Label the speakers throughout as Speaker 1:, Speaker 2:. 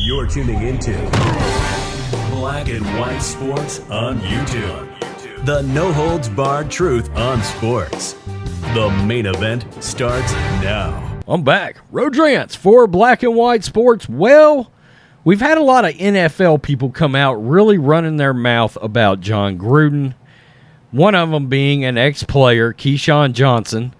Speaker 1: You're tuning into Black and White Sports on YouTube. The no-holds-barred truth on sports. The main event starts now.
Speaker 2: I'm back. Road Rants for Black and White Sports. Well, we've had a lot of NFL people come out really running their mouth about Jon Gruden. One of them being an ex-player, Keyshawn Johnson.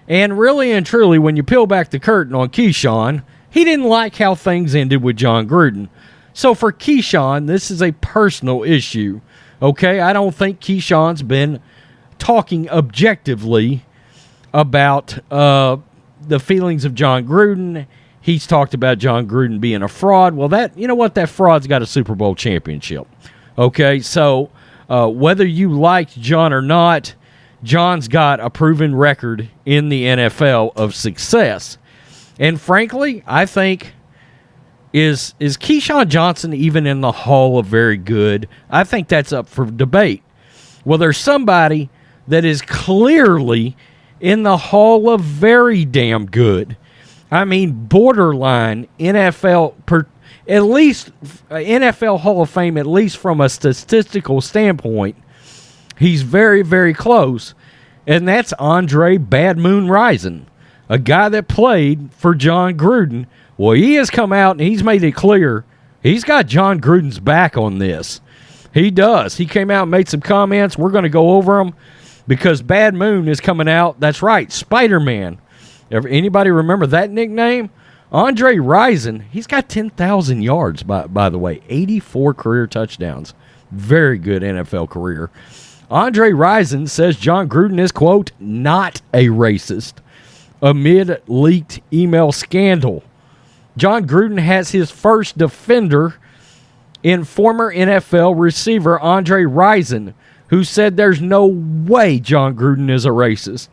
Speaker 2: And really and truly, when you peel back the curtain on Keyshawn, he didn't like how things ended with Jon Gruden. So for Keyshawn, this is a personal issue. Okay, I don't think Keyshawn's been talking objectively about the feelings of Jon Gruden. He's talked about Jon Gruden being a fraud. Well, that fraud's got a Super Bowl championship. Okay, so whether you liked Jon or not, Jon's got a proven record in the NFL of success. And frankly, I think, is Keyshawn Johnson even in the Hall of Very Good? I think that's up for debate. Well, there's somebody that is clearly in the Hall of Very Damn Good. I mean, borderline NFL, at least NFL Hall of Fame, at least from a statistical standpoint. He's very, very close. And that's Andre Bad Moon Rison, a guy that played for Jon Gruden. Well, he has come out and he's made it clear he's got Jon Gruden's back on this. He does. He came out and made some comments. We're going to go over them because Bad Moon is coming out. That's right, Spider-Man. Anybody remember that nickname? Andre Rison, he's got 10,000 yards, by the way, 84 career touchdowns. Very good NFL career. Andre Rison says Jon Gruden is, quote, not a racist amid leaked email scandal. Jon Gruden has his first defender in former NFL receiver Andre Rison, who said there's no way Jon Gruden is a racist.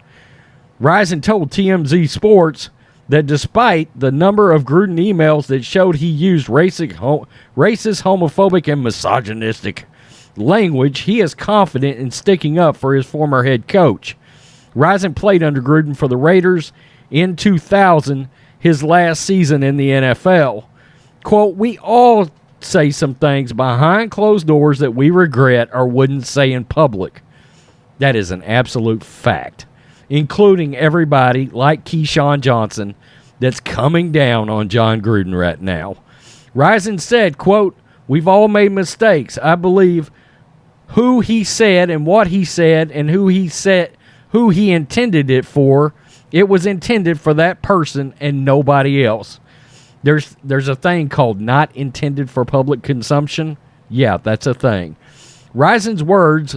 Speaker 2: Rison told TMZ Sports that despite the number of Gruden emails that showed he used racist, homophobic, and misogynistic language, he is confident in sticking up for his former head coach. Rison played under Gruden for the Raiders in 2000, his last season in the NFL. Quote, we all say some things behind closed doors that we regret or wouldn't say in public. That is an absolute fact, including everybody like Keyshawn Johnson that's coming down on Jon Gruden right now. Rison said, quote, we've all made mistakes. I believe who he said and what he said and who he intended it for, it was intended for that person and nobody else. There's a thing called not intended for public consumption. Yeah, that's a thing. Rison's words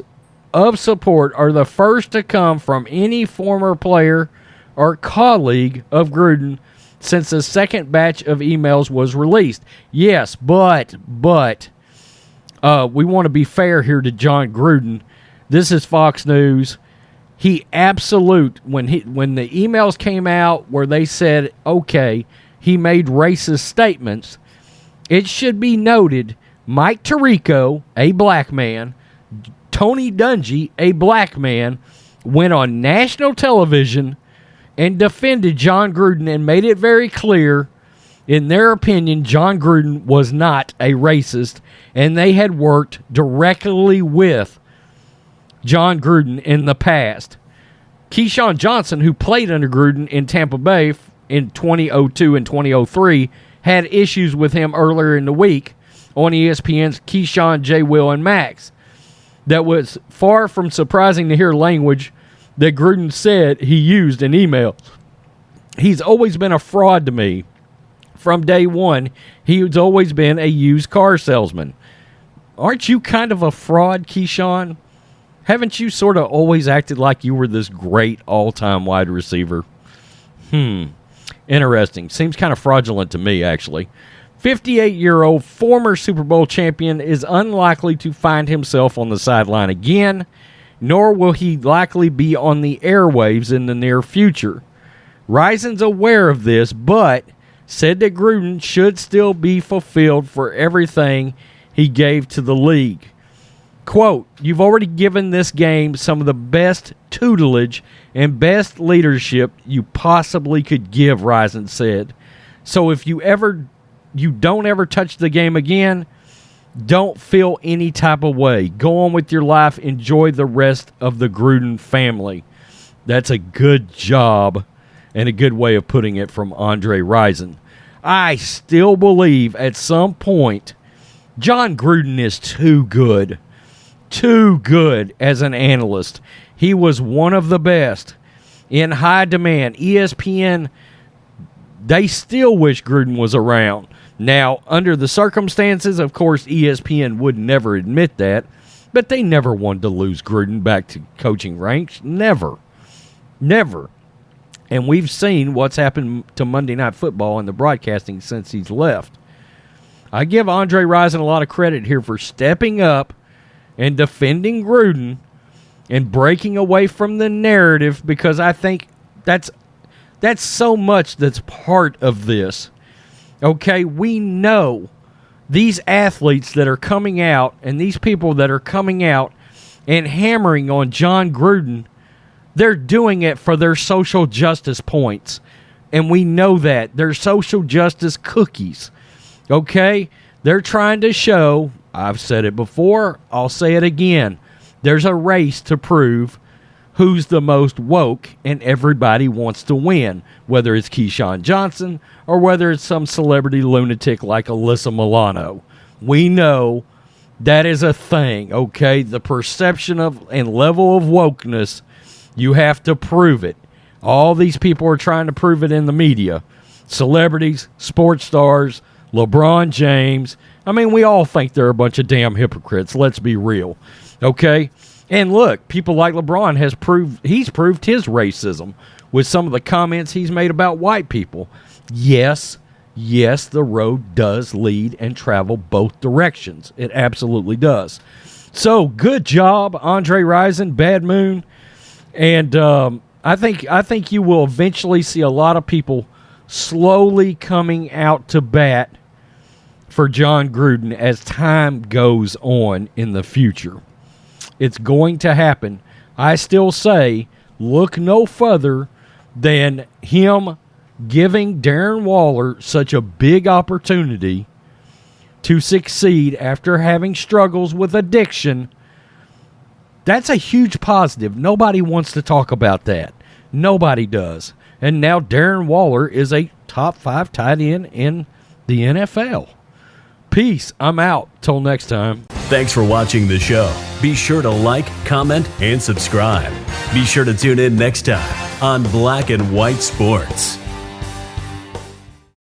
Speaker 2: of support are the first to come from any former player or colleague of Gruden since the second batch of emails was released. Yes, but we want to be fair here to Jon Gruden. This is Fox News. When the emails came out where they said, okay, he made racist statements, it should be noted Mike Tirico, a black man, Tony Dungy, a black man, went on national television and defended Jon Gruden and made it very clear, in their opinion, Jon Gruden was not a racist, and they had worked directly with Jon Gruden in the past. Keyshawn Johnson, who played under Gruden in Tampa Bay in 2002 and 2003, had issues with him earlier in the week on ESPN's Keyshawn, J. Will, and Max. That was far from surprising to hear language that Gruden said he used in email. He's always been a fraud to me. From day one, he's always been a used car salesman. Aren't you kind of a fraud, Keyshawn? Haven't you sort of always acted like you were this great all-time wide receiver? Interesting. Seems kind of fraudulent to me, actually. 58-year-old former Super Bowl champion is unlikely to find himself on the sideline again, nor will he likely be on the airwaves in the near future. Rison's aware of this, but said that Gruden should still be fulfilled for everything he gave to the league. Quote, you've already given this game some of the best tutelage and best leadership you possibly could give, Rison said. So if you ever you don't ever touch the game again, don't feel any type of way. Go on with your life. Enjoy the rest of the Gruden family. That's a good job and a good way of putting it from Andre Rison. I still believe at some point Jon Gruden is too good as an analyst. He was one of the best in high demand. ESPN, they still wish Gruden was around. Now, under the circumstances, of course, ESPN would never admit that, but they never wanted to lose Gruden back to coaching ranks. Never. And we've seen what's happened to Monday Night Football and the broadcasting since he's left. I give Andre Rison a lot of credit here for stepping up and defending Gruden and breaking away from the narrative, because I think that's so much that's part of this. Okay, we know these athletes that are coming out and these people that are coming out and hammering on Jon Gruden, they're doing it for their social justice points. And we know that. They're social justice cookies. Okay? They're trying to show, I've said it before, I'll say it again, there's a race to prove who's the most woke, and everybody wants to win, whether it's Keyshawn Johnson or whether it's some celebrity lunatic like Alyssa Milano. We know that is a thing, okay? The perception of and level of wokeness, you have to prove it. All these people are trying to prove it in the media. Celebrities, sports stars, LeBron James. I mean, we all think they're a bunch of damn hypocrites. Let's be real, okay? And look, people like LeBron he's proved his racism with some of the comments he's made about white people. Yes, the road does lead and travel both directions. It absolutely does. So, good job, Andre Rison, Bad Moon. And I think you will eventually see a lot of people slowly coming out to bat for Jon Gruden as time goes on in the future. It's going to happen. I still say, look no further than him giving Darren Waller such a big opportunity to succeed after having struggles with addiction. That's a huge positive. Nobody wants to talk about that. Nobody does. And now Darren Waller is a top 5 tight end in the NFL. Peace. I'm out. Till next time.
Speaker 1: Thanks for watching the show. Be sure to like, comment, and subscribe. Be sure to tune in next time on Black and White Sports.